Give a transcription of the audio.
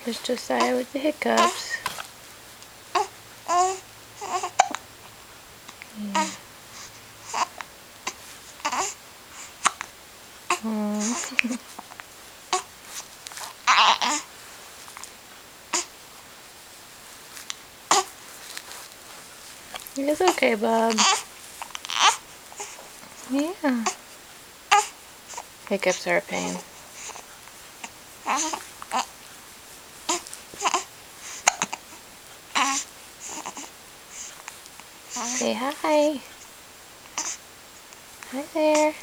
There's Josiah with the hiccups. Yeah. Oh. It's okay, Bob. Yeah. Hiccups are a pain. Say hi. Hi there.